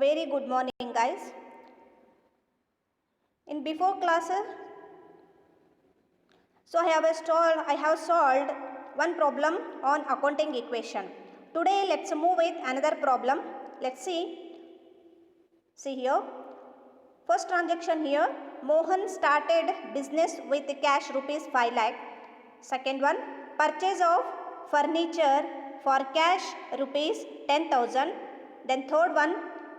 A very good morning, guys. In before classes, I have solved one problem on accounting equation. Today let's move with another problem. Let's see here. First transaction here, Mohan started business with cash rupees 5 lakh. Second one, purchase of furniture for cash rupees 10,000. Then third one,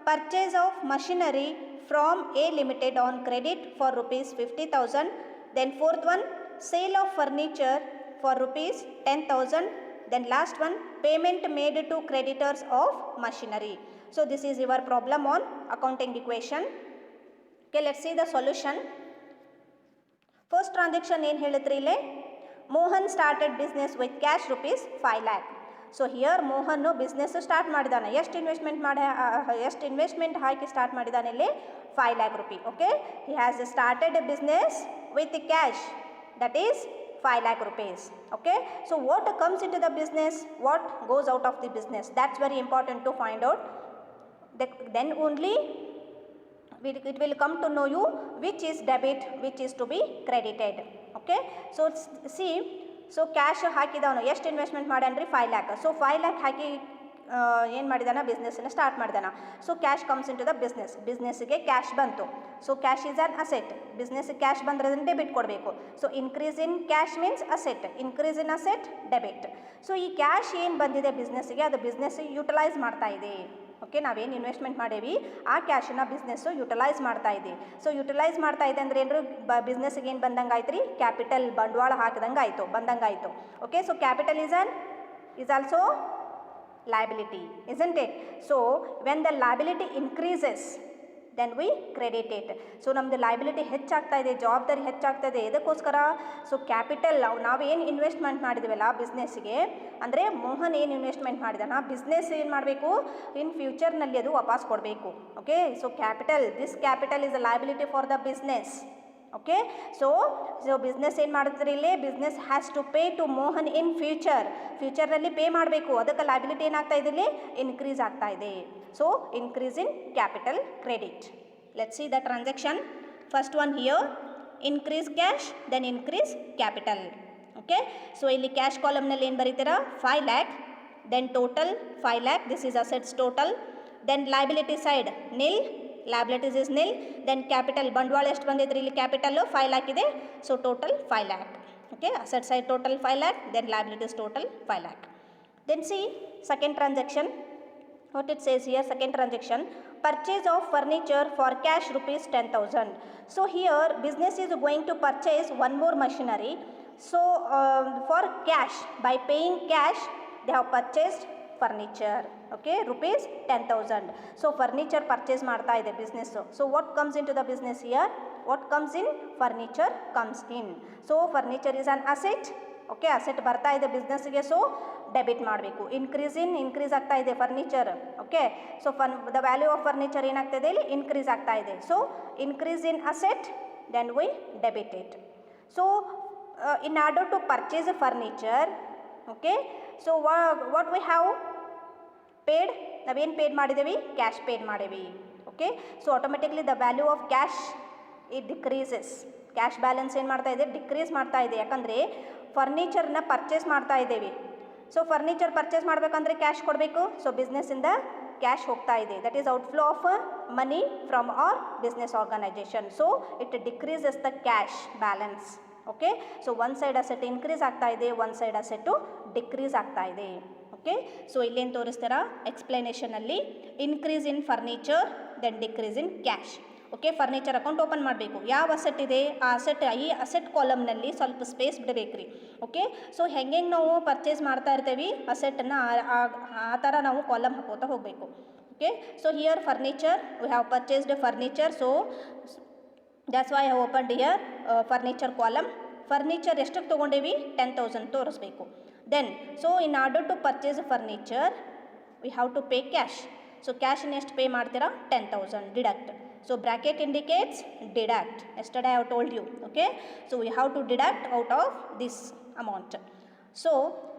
purchase of machinery from A Limited on credit for rupees 50,000. Then fourth one, sale of furniture for rupees 10,000. Then last one, payment made to creditors of machinery. So this is your problem on accounting equation. Okay, let's see the solution. First transaction ಏನು ಹೇಳಿದ್ರಿ ಇಲ್ಲಿ, Mohan started business with cash rupees 5 lakh. So here Mohan business start ಮಾಡಿದಾನೆ. ಎಷ್ಟು investment ಹಾಕಿ start ಮಾಡಿದಾನೆ ಇಲ್ಲಿ 5 lakh rupee. Okay, he has started business with cash, that is 5 lakh rupees. Okay, so what comes into the business, what goes out of the business, that's very important to find out. Then only it will come to know you which is debit, which is to be credited. Okay, so see, so cash ಹಾಕಿದವನು ಎಷ್ಟು investment ಮಾಡ್ಯಾನ್ರಿ 5 lakh. So 5 lakh ಹಾಕಿ ಏನು ಮಾಡಿದಾನ, ಬಿಸ್ನೆಸ್ನ start ಮಾಡಿದಾನ. So cash comes in to the ಬಿಸ್ನೆಸ್ಗೆ cash ಬಂತು. So cash is an asset. ಬಿಸ್ನೆಸ್ಗೆ ಕ್ಯಾಶ್ ಬಂದರೆ ಅದನ್ನು ಡೆಬಿಟ್ ಕೊಡಬೇಕು. So increase in cash means asset, increase in asset debit. So ಈ ಕ್ಯಾಶ್ ಏನು ಬಂದಿದೆ ಬಿಸ್ನೆಸ್ಗೆ, ಅದು ಬಿಸ್ನೆಸ್ ಯುಟಿಲೈಸ್ ಮಾಡ್ತಾ ಇದೆ. ಓಕೆ, ನಾವೇನು ಇನ್ವೆಸ್ಟ್ಮೆಂಟ್ ಮಾಡೇವಿ ಆ ಕ್ಯಾಶನ್ನು ಬಿಸ್ನೆಸ್ಸು ಯುಟಿಲೈಸ್ ಮಾಡ್ತಾ ಇದೆ. ಸೊ ಯುಟಿಲೈಸ್ ಮಾಡ್ತಾ ಇದೆ ಅಂದರೆ ಏನು, ಬಿಸ್ನೆಸ್ಗೆ ಏನು ಬಂದಂಗೆ ಆಯ್ತು ರೀ, ಕ್ಯಾಪಿಟಲ್ ಬಂಡವಾಳ ಹಾಕಿದಂಗೆ ಆಯಿತು, ಬಂದಂಗೆ ಆಯಿತು. Okay, so capital is also liability, isn't it? So when the liability increases, then we credit it. So ನಮ್ಮದು ಲೈಬಿಲಿಟಿ ಹೆಚ್ಚಾಗ್ತಾ ಇದೆ, ಜವಾಬ್ದಾರಿ ಹೆಚ್ಚಾಗ್ತಾ ಇದೆ. ಎದಕ್ಕೋಸ್ಕರ, ಸೊ ಕ್ಯಾಪಿಟಲ್ ನಾವು ಏನು ಇನ್ವೆಸ್ಟ್ಮೆಂಟ್ ಮಾಡಿದ್ವಲ್ಲ ಬಿಸ್ನೆಸ್ಗೆ, ಅಂದರೆ ಮೋಹನ್ ಏನು ಇನ್ವೆಸ್ಟ್ಮೆಂಟ್ ಮಾಡಿದಾನ, ಬಿಸ್ನೆಸ್ ಏನು ಮಾಡಬೇಕು, ಇನ್ ಫ್ಯೂಚರ್ನಲ್ಲಿ ಅದು ವಾಪಸ್ ಕೊಡಬೇಕು. Okay, so this capital is a liability for the business. Okay, so business ಏನು ಮಾಡಿದ್ರೆ ಇಲ್ಲಿ, business has to pay to Mohan in ಫ್ಯೂಚರ್ನಲ್ಲಿ ಪೇ ಮಾಡಬೇಕು. ಅದಕ್ಕೆ ಲೈಬಿಲಿಟಿ ಏನಾಗ್ತಾ ಇದೆ ಇಲ್ಲಿ, ಇನ್ಕ್ರೀಸ್ ಆಗ್ತಾ ಇದೆ. So increase in capital credit. Let's see the transaction. First one here, increase cash, then increase capital. Okay, so ಇಲ್ಲಿ ಕ್ಯಾಶ್ ಕಾಲಮ್ನಲ್ಲಿ ಏನು ಬರೀತೀರಾ, 5 lakh, then total 5 lakh, this is assets total. Then liability side nil, liabilities is nil. then capital ಬಂಡವಾಳ ಎಷ್ಟು ಬಂದಿದ್ರಿ ಇಲ್ಲಿ, capital 5 lakh ಇದೆ. So total 5 lakh. Okay, asset side total 5 lakh, then liabilities total 5 lakh. then see second transaction, what it says here, second transaction, purchase of furniture for cash rupees 10,000. so here business is going to purchase one more machinery. so for cash, by paying cash they have purchased furniture. Okay, rupees 10,000. So furniture purchase ಮಾಡ್ತಾ ಇದೆ business. So what comes in to the business here, what comes in, furniture comes in. So furniture is an asset. Okay, asset ಬರ್ತಾ ಇದೆ ಬಿಸ್ನೆಸ್ಗೆ, so debit ಮಾಡಬೇಕು. Increase ಆಗ್ತಾ ಇದೆ furniture. Okay, so the value of furniture ಏನಾಗ್ತಾ ಇದೆ ಇಲ್ಲಿ, increase ಆಗ್ತಾ ಇದೆ. So increase in asset, then we debit it. So in order to purchase a furniture, okay, so what we have paid, ನಾವೇನು paid ಮಾಡಿದ್ದೀವಿ, cash paid ಮಾಡೀವಿ. Okay, so automatically the value of cash it decreases. Cash balance ಏನು ಮಾಡ್ತಾ ಇದೆ, decrease ಮಾಡ್ತಾ ಇದೆ. ಯಾಕಂದರೆ ಫರ್ನಿಚರ್ನ purchase ಮಾಡ್ತಾ ಇದ್ದೀವಿ. ಸೊ ಫರ್ನಿಚರ್ ಪರ್ಚೇಸ್ ಮಾಡಬೇಕಂದ್ರೆ ಕ್ಯಾಶ್ ಕೊಡಬೇಕು. ಸೊ ಬಿಸ್ನೆಸ್ಸಿಂದ ಕ್ಯಾಶ್ ಹೋಗ್ತಾ ಇದೆ, that is outflow of money from our business organisation. So it decreases the cash balance. Okay, so one side asset increase ಆಗ್ತಾ ಇದೆ, ಒನ್ ಸೈಡ್ ಅಸೆಟ್ಟು ಡಿಕ್ರೀಸ್ ಆಗ್ತಾ ಇದೆ. Okay, so ಇಲ್ಲೇನು ತೋರಿಸ್ತಾರ ಎಕ್ಸ್ಪ್ಲನೇಷನಲ್ಲಿ, increase in furniture, then decrease in cash. Okay, furniture account open ಮಾಡಬೇಕು. ಯಾವ asset ಇದೆ ಆ ಅಸೆಟ್, ಈ ಅಸೆಟ್ ಕಾಲಮ್ನಲ್ಲಿ ಸ್ವಲ್ಪ ಸ್ಪೇಸ್ ಬಿಡಬೇಕು ರೀ. ಓಕೆ, ಸೊ ಹೆಂಗೆ ನಾವು ಪರ್ಚೇಸ್ ಮಾಡ್ತಾ ಇರ್ತೀವಿ ಅಸೆಟನ್ನು, ಆ ಥರ ನಾವು ಕಾಲಮ್ ಹಾಕೋತಾ ಹೋಗಬೇಕು. Okay, so here furniture, we have purchased furniture. So that's why I have opened here furniture column. Furniture ಎಷ್ಟಕ್ಕೆ ತೊಗೊಂಡೇವಿ, 10,000 ತೋರಿಸ್ಬೇಕು. then so in order to purchase furniture we have to pay cash. so cash in ಎಷ್ಟು pay ಮಾಡ್ತೀರಾ, 10,000 deduct. so bracket indicates deduct. yesterday I have told you. okay, so we have to deduct out of this amount. So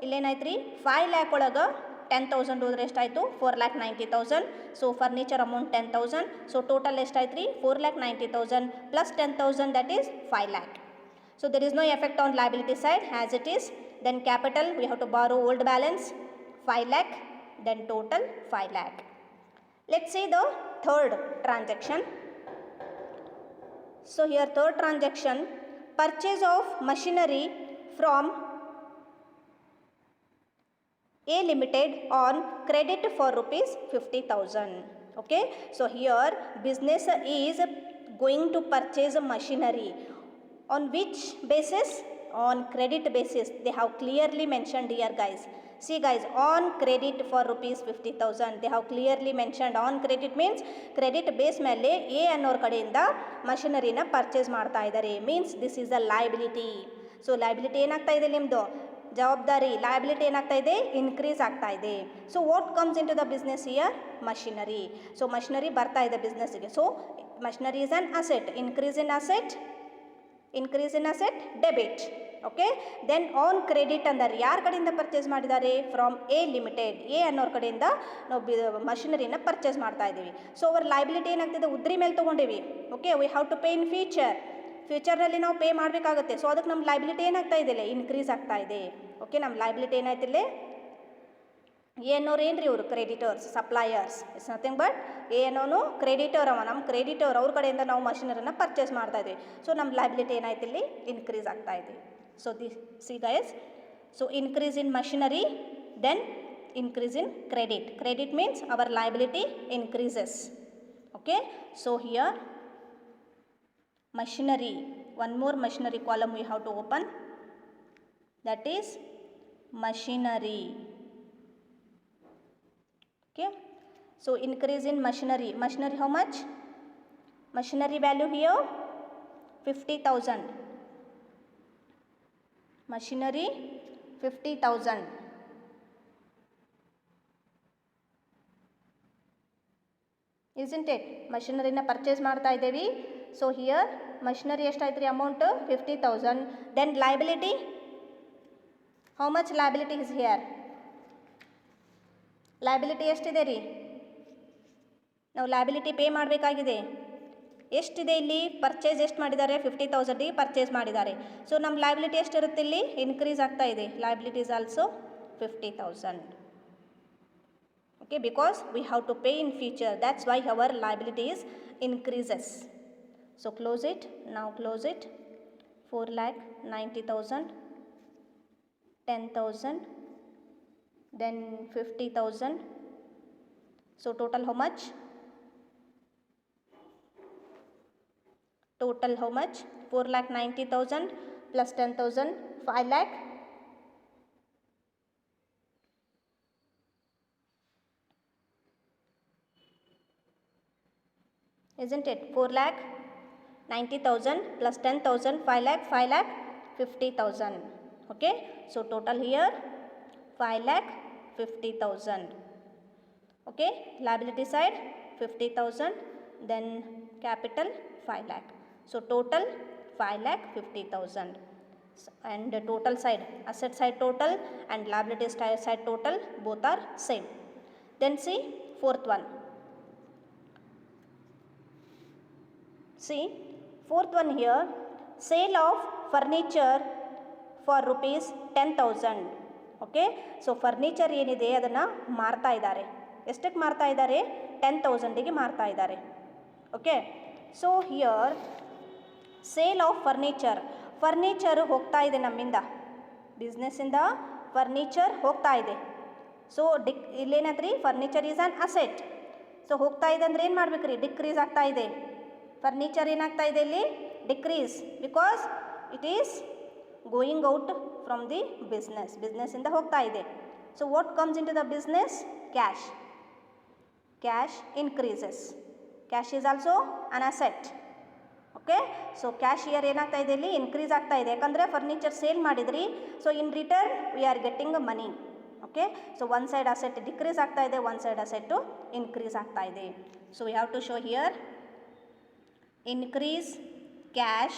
ಇಲ್ಲೇನಾಯ್ತು ರೀ, 5 lakh ಒಳಗೆ 10,000 ಹೋದ್ರೆ ಎಷ್ಟಾಯಿತು 4,90,000. So furniture amount 10,000. So total ಎಷ್ಟಾಯ್ತು ರೀ 4,90,000 plus 10,000 that is 5 lakh. So there is no effect on liability side as it is. Then capital we have to borrow old balance 5 lakh, then total 5 lakh. Let's see the third transaction. So here third transaction, purchase of machinery from A Limited on credit for rupees 50,000. Okay, so here business is going to purchase a machinery. On which basis? On credit basis. They have clearly mentioned here guys. See guys, on credit for rupees 50,000. They have clearly mentioned on credit means credit base ಮೇಲೆ A ಅನ್ನೋರ ಕಡೆಯಿಂದ ಮಷಿನರಿನ purchase ಮಾಡ್ತಾ ಇದ್ದಾರೆ. Means this is a liability. So liability ಏನಾಗ್ತಾ ಇದೆ ನಿಮ್ಮದು ಜವಾಬ್ದಾರಿ, liability ಏನಾಗ್ತಾ ಇದೆ ಇನ್ಕ್ರೀಸ್ ಆಗ್ತಾ ಇದೆ. So what comes in to the business here machinery. So machinery ಬರ್ತಾ ಇದೆ ಬಿಸ್ನೆಸ್ಗೆ. So machinery is an asset. Increase in asset, increase in asset debit. Okay, then on credit ಅಂದರೆ ಯಾರ ಕಡೆಯಿಂದ ಪರ್ಚೇಸ್ ಮಾಡಿದ್ದಾರೆ ಫ್ರಮ್ ಎ ಲಿಮಿಟೆಡ್. ಎ ಅನ್ನೋರ ಕಡೆಯಿಂದ ನಾವು ಮಷಿನರಿನ purchase ಮಾಡ್ತಾ ಇದ್ದೀವಿ. ಸೊ ಅವರ್ ಲಯಬಿಲಿಟಿ ಏನಾಗ್ತಿದೆ ಉದ್ರಿ ಮೇಲೆ ತೊಗೊಂಡಿವಿ. Okay, we have to pay in ಫ್ಯೂಚರ್ನಲ್ಲಿ ನಾವು ಪೇ ಮಾಡಬೇಕಾಗುತ್ತೆ. ಸೊ ಅದಕ್ಕೆ ನಮ್ಮ ಲಯಬಿಲಿಟಿ ಏನಾಗ್ತಾ ಇದೆ ಇನ್ಕ್ರೀಸ್ ಆಗ್ತಾ ಇದೆ. ಓಕೆ, ನಮ್ಮ ಲಯಬಿಲಿಟಿ ಏನಾಯ್ತಿಲ್ಲ ಏನೋರು ಏನ್ರಿ ಇವರು creditors suppliers. It's nothing but ಏನೋನು ಕ್ರೆಡಿಟರ್ ಅವ, ನಮ್ಮ ಕ್ರೆಡಿಟರ್ ಅವ್ರ ಕಡೆಯಿಂದ ನಾವು ಮಷಿನರಿನ ಪರ್ಚೇಸ್ ಮಾಡ್ತಾ ಇದ್ದೀವಿ. ಸೊ ನಮ್ಮ ಲಯಬಿಲಿಟಿ ಏನಾಯ್ತು ಇಲ್ಲಿ ಇನ್ಕ್ರೀಸ್ ಆಗ್ತಾ ಇದೆ. So see guys, so increase in machinery then increase in credit. Credit means our liability increases. Okay, so here machinery, one more machinery column we have to open, that is machinery. Okay, so increase in machinery. Machinery how much? Machinery value here 50,000. Machinery 50,000. Isn't it? Machinery na purchase ಮಾಡ್ತಾ ಇದ್ದೇವೆ. So here machinery ಎಷ್ಟಾಯ್ತು ರೀ amount 50,000. Then liability, how much liability is here? Liability ಎಷ್ಟಿದೆ ರೀ? ನಾವು liability pay ಮಾಡಬೇಕಾಗಿದೆ. ಎಷ್ಟಿದೆ ಇಲ್ಲಿ? ಪರ್ಚೇಸ್ ಎಷ್ಟು ಮಾಡಿದ್ದಾರೆ? 50,000 ಪರ್ಚೇಸ್ ಮಾಡಿದ್ದಾರೆ. ಸೊ ನಮ್ಮ ಲಯಬಿಲಿಟಿ ಎಷ್ಟಿರುತ್ತೆ ಇಲ್ಲಿ? ಇನ್ಕ್ರೀಸ್ ಆಗ್ತಾ ಇದೆ. Liability is also 50,000. Okay, because we have to pay in future, that's why our liability is increases. So close it, ನಾವು close it. 4,90,000, 10,000, then 50,000. So total how much? Total how much? 4,90,000 plus 10,000, 5 lakh. Isn't it? 4,90,000 plus 10,000, 5 lakh, 50,000. Okay, so total here 5,50,000. Okay, liability side 50,000, then capital 5 lakh. So total 5,50,000. And the total side, asset side total and liability side total, both are same. Then see fourth one. See fourth one here, sale of furniture for rupees 10,000. Okay, so furniture ಏನಿದೆ ಅದನ್ನು ಮಾರ್ತಾ ಇದ್ದಾರೆ. ಎಷ್ಟಕ್ಕೆ ಮಾರ್ತಾ ಇದ್ದಾರೆ? 10,000ಗೆ ಮಾರ್ತಾ ಇದ್ದಾರೆ. Okay, so here sale of furniture. Furniture ಹೋಗ್ತಾ ಇದೆ ನಮ್ಮಿಂದ, ಬಿಸ್ನೆಸ್ಸಿಂದ ಫರ್ನಿಚರ್ ಹೋಗ್ತಾ ಇದೆ. ಸೊ ಇಲ್ಲೇನಾದ್ರಿ furniture is an asset. So ಹೋಗ್ತಾ ಇದೆ ಅಂದರೆ ಏನು ಮಾಡ್ಬೇಕು ರೀ? ಡಿಕ್ರೀಸ್ ಆಗ್ತಾ ಇದೆ. ಫರ್ನಿಚರ್ ಏನಾಗ್ತಾ ಇದೆ ಇಲ್ಲಿ? Decrease, because it is going out from the ಬಿಸ್ನೆಸ್ಸಿಂದ ಹೋಗ್ತಾ ಇದೆ. So what comes in to the business? Cash. Cash increases. Cash is also an asset. Okay, so cash here ಏನಾಗ್ತಾ ಇದೆ ಇಲ್ಲಿ? ಇನ್ಕ್ರೀಸ್ ಆಗ್ತಾ ಇದೆ. ಯಾಕಂದರೆ ಫರ್ನಿಚರ್ ಸೇಲ್ ಮಾಡಿದ್ರಿ. So in return we are getting money. Okay, so one side asset decrease ಆಗ್ತಾ ಇದೆ, one side asset increase ಆಗ್ತಾ ಇದೆ. So we have to show here increase cash,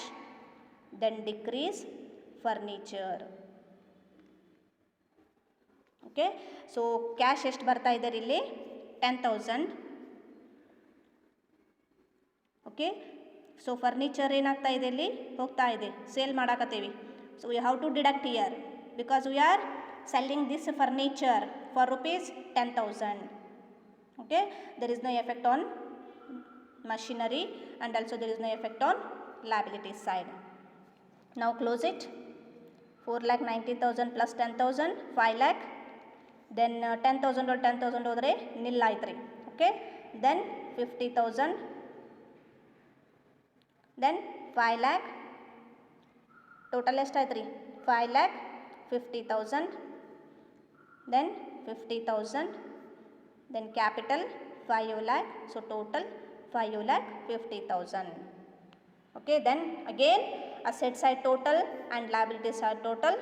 then decrease furniture. Okay. So cash ಎಷ್ಟು ಬರ್ತಾ ಇದ್ದಾರೆ ಇಲ್ಲಿ 10,000. Okay. So furniture ಏನಾಗ್ತಾ ಇದೆ ಇಲ್ಲಿ ಹೋಗ್ತಾ ಇದೆ, ಸೇಲ್ ಮಾಡಾಕತ್ತೀವಿ. So we have to deduct here because we are selling this furniture for ₹10,000. Okay, there is no effect on machinery and also there is no effect on liability side. Now close it. 4,90,000 plus 10,000 5 lakh. Then 10,000 or 10,000 hodre nil aitri. Okay, then 50,000, then 5 lakh. Total ಎಷ್ಟು ಆಯ್ತು ರೀ 5,50,000, then 50,000, then capital 5 lakh, so total 5,50,000. Okay, then again asset side total and liability side total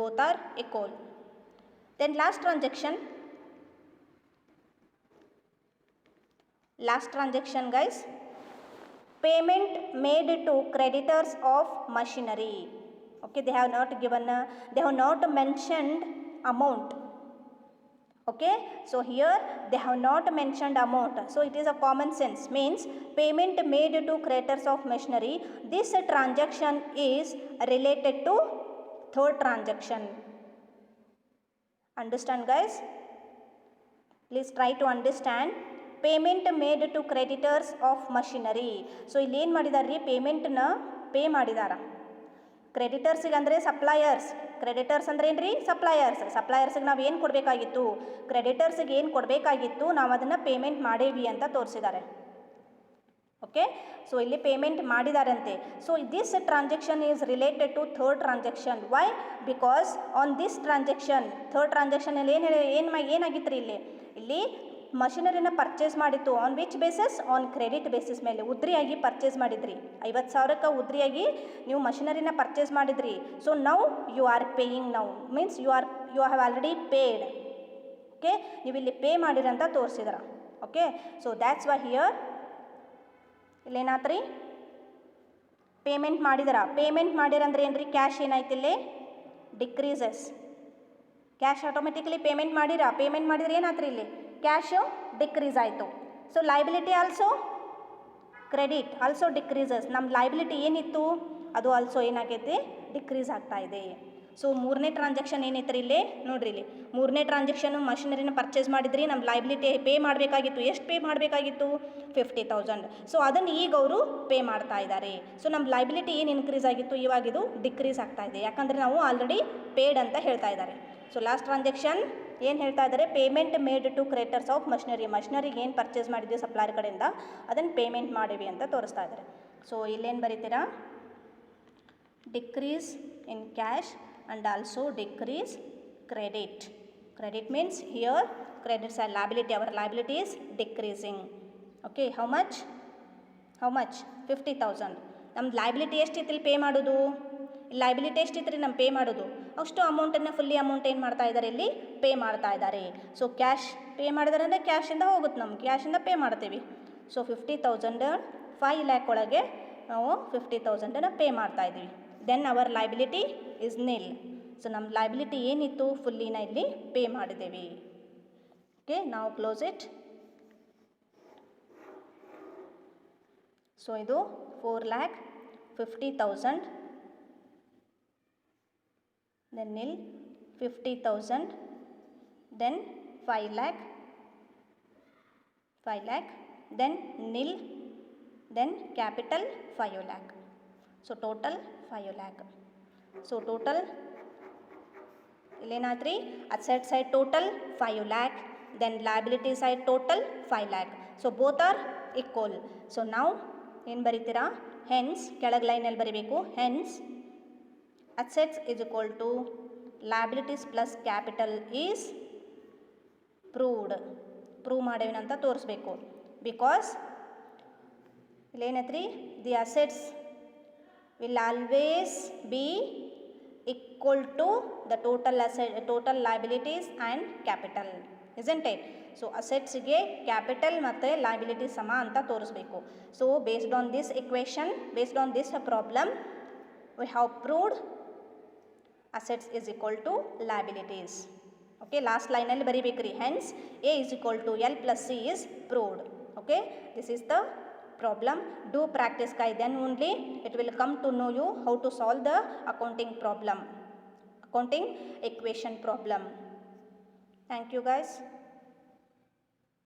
both are equal. Then last transaction guys, payment made to creditors of machinery. Okay, they have not mentioned amount. Okay, so here they have not mentioned amount, so it is a common sense, means payment made to creditors of machinery, this transaction is related to third transaction. Understand guys? Please try to understand. Payment made to creditors of machinery. So ಇಲ್ಲಿ ಏನು ಮಾಡಿದಾರೆ ರೀ, ಪೇಮೆಂಟ್ನ pay ಮಾಡಿದಾರ ಕ್ರೆಡಿಟರ್ಸಿಗೆ ಅಂದರೆ suppliers. Creditors ಅಂದ್ರೆ ಏನು ರೀ, ಸಪ್ಲೈಯರ್ಸ್ಗೆ ನಾವು ಏನು ಕೊಡಬೇಕಾಗಿತ್ತು, ಕ್ರೆಡಿಟರ್ಸಿಗೆ ಏನು ಕೊಡಬೇಕಾಗಿತ್ತು ನಾವು ಅದನ್ನು ಪೇಮೆಂಟ್ ಮಾಡೇವಿ ಅಂತ ತೋರಿಸಿದ್ದಾರೆ. ಓಕೆ, ಸೊ ಇಲ್ಲಿ ಪೇಮೆಂಟ್ ಮಾಡಿದಾರಂತೆ. So this transaction is related to third transaction. Why? Because on this transaction, third ಟ್ರಾನ್ಸಾಕ್ಷನಲ್ಲಿ ಏನಾಗಿತ್ತು ರೀ, ಇಲ್ಲಿ ಮಷಿನರಿನ ಪರ್ಚೇಸ್ ಮಾಡಿತ್ತು. On which basis? On credit basis ಮೇಲೆ. ಉದ್ರಿಯಾಗಿ ಪರ್ಚೇಸ್ ಮಾಡಿದ್ರಿ, 50,000ಕ್ಕೆ ಉದ್ರಿಯಾಗಿ ನೀವು ಮಷಿನರಿನ ಪರ್ಚೇಸ್ ಮಾಡಿದ್ರಿ. So now you are paying, now means you have already paid. Okay, ನೀವು ಇಲ್ಲಿ ಪೇ ಮಾಡಿರಂತ ತೋರಿಸಿದ್ರ. Okay, so that's why here ಇಲ್ಲೇನಾತ್ರಿ ಪೇಮೆಂಟ್ ಮಾಡಿದಾರ. ಪೇಮೆಂಟ್ ಮಾಡಿರಂದ್ರೆ ಏನು ರೀ, ಕ್ಯಾಶ್ ಏನಾಯ್ತು ಇಲ್ಲಿ ಡಿಕ್ರೀಸಸ್. ಕ್ಯಾಶ್ ಆಟೋಮೆಟಿಕಲಿ ಪೇಮೆಂಟ್ ಮಾಡಿದ್ರೆ ಏನಾತ್ರಿ ಇಲ್ಲಿ ಕ್ಯಾಶು ಡಿಕ್ರೀಸ್ ಆಯಿತು. So liability also credit also decreases. ನಮ್ಮ ಲೈಬಿಲಿಟಿ ಏನಿತ್ತು ಅದು ಆಲ್ಸೋ ಏನಾಗೈತಿ ಡಿಕ್ರೀಸ್ ಆಗ್ತಾ ಇದೆ. ಸೊ ಮೂರನೇ ಟ್ರಾನ್ಸಾಕ್ಷನ್ ಏನೈತ್ರಿ ಇಲ್ಲಿ ನೋಡ್ರಿ, ಇಲ್ಲಿ ಮೂರನೇ ಟ್ರಾನ್ಸಾಕ್ಷನ್ ಮಷಿನರಿನ ಪರ್ಚೇಸ್ ಮಾಡಿದ್ರಿ, ನಮ್ಮ ಲೈಬಿಲಿಟಿ ಪೇ ಮಾಡಬೇಕಾಗಿತ್ತು. ಎಷ್ಟು ಪೇ ಮಾಡಬೇಕಾಗಿತ್ತು? 50,000. ಸೊ ಅದನ್ನು ಈಗ ಅವರು ಪೇ ಮಾಡ್ತಾ ಇದ್ದಾರೆ. ಸೊ ನಮ್ಮ ಲೈಬಿಲಿಟಿ ಏನು ಇನ್ಕ್ರೀಸ್ ಆಗಿತ್ತು, ಇವಾಗ ಇದು ಡಿಕ್ರೀಸ್ ಆಗ್ತಾ ಇದೆ, ಯಾಕಂದರೆ ನಾವು ಆಲ್ರೆಡಿ ಪೇಡ್ ಅಂತ ಹೇಳ್ತಾ ಇದ್ದಾರೆ. ಸೊ ಲಾಸ್ಟ್ ಟ್ರಾನ್ಸಾಕ್ಷನ್ ಏನು ಹೇಳ್ತಾ ಇದ್ದಾರೆ, payment made to creditors of ಮಷಿನರಿಗೆ ಏನು ಪರ್ಚೇಸ್ ಮಾಡಿದ್ವಿ ಸಪ್ಲೈಯರ್ ಕಡೆಯಿಂದ ಅದನ್ನು ಪೇಮೆಂಟ್ ಮಾಡಿವಿ ಅಂತ ತೋರಿಸ್ತಾ ಇದ್ದಾರೆ. ಸೊ ಇಲ್ಲೇನು ಬರೀತೀರಾ, decrease in cash and also decrease credit. Credit means here credits are liability, our liability is decreasing. Okay, how much 50,000. ನಮ್ಮ ಲೈಬಿಲಿಟಿ ಎಷ್ಟಿತ್ತು ಇಲ್ಲಿ ಪೇ ಮಾಡೋದು, ಲೈಬಿಲಿಟಿ ಎಷ್ಟಿತ್ತು ರೀ ನಮ್ಮ ಪೇ ಮಾಡೋದು, ಅಷ್ಟು ಅಮೌಂಟನ್ನು ಫುಲ್ಲಿ ಅಮೌಂಟ್ ಏನು ಮಾಡ್ತಾ ಇದ್ದಾರೆ ಇಲ್ಲಿ ಪೇ ಮಾಡ್ತಾ ಇದ್ದಾರೆ. ಸೊ ಕ್ಯಾಶ್ ಪೇ ಮಾಡಿದಾರೆ ಅಂದರೆ ಕ್ಯಾಶಿಂದ ಹೋಗುತ್ತೆ, ನಮ್ಮ ಕ್ಯಾಶಿಂದ ಪೇ ಮಾಡ್ತೀವಿ. ಸೊ 50,000 5 lakh ಒಳಗೆ ನಾವು 50,000 ಪೇ ಮಾಡ್ತಾ ಇದ್ದೀವಿ. Then our liability is nil. So ನಮ್ಮ ಲೈಬಿಲಿಟಿ ಏನಿತ್ತು ಫುಲ್ಲಿನ ಇಲ್ಲಿ ಪೇ ಮಾಡಿದ್ದೇವೆ. ಓಕೆ, ನಾವು ಕ್ಲೋಸ್ ಇಟ್. ಸೊ ಇದು 4,50,000, then nil 50,000, then 5 lakh, then nil, then capital 5 lakh. So total 5 lakh. So total ಇಲ್ಲೇನಾತ್ರಿ, asset side total 5 lakh, then liability side total 5 lakh. So both are equal. So ನಾವು ಏನು ಬರೀತೀರಾ, hence ಕೆಳಗೆ ಲೈನಲ್ಲಿ ಬರೀಬೇಕು, hence assets is equal to liabilities plus capital is prove ಮಾಡೇವಿನಂತ ತೋರಿಸ್ಬೇಕು. Because ಇಲ್ಲೇನೈತ್ರಿ, the assets will always be equal to the total liabilities and capital, isn't it? So assets ಗೆ capital ಮತ್ತು liability ಸಮ ಅಂತ ತೋರಿಸಬೇಕು. So based on this equation, based on this problem, we have proved assets is equal to liabilities. Okay, last line alli bariಬೇಕ್ರಿ. Hence A is equal to L plus C is proved. Okay, this is the problem. Do practice guys, then only it will come to know you how to solve the accounting problem, accounting equation problem. Thank you guys.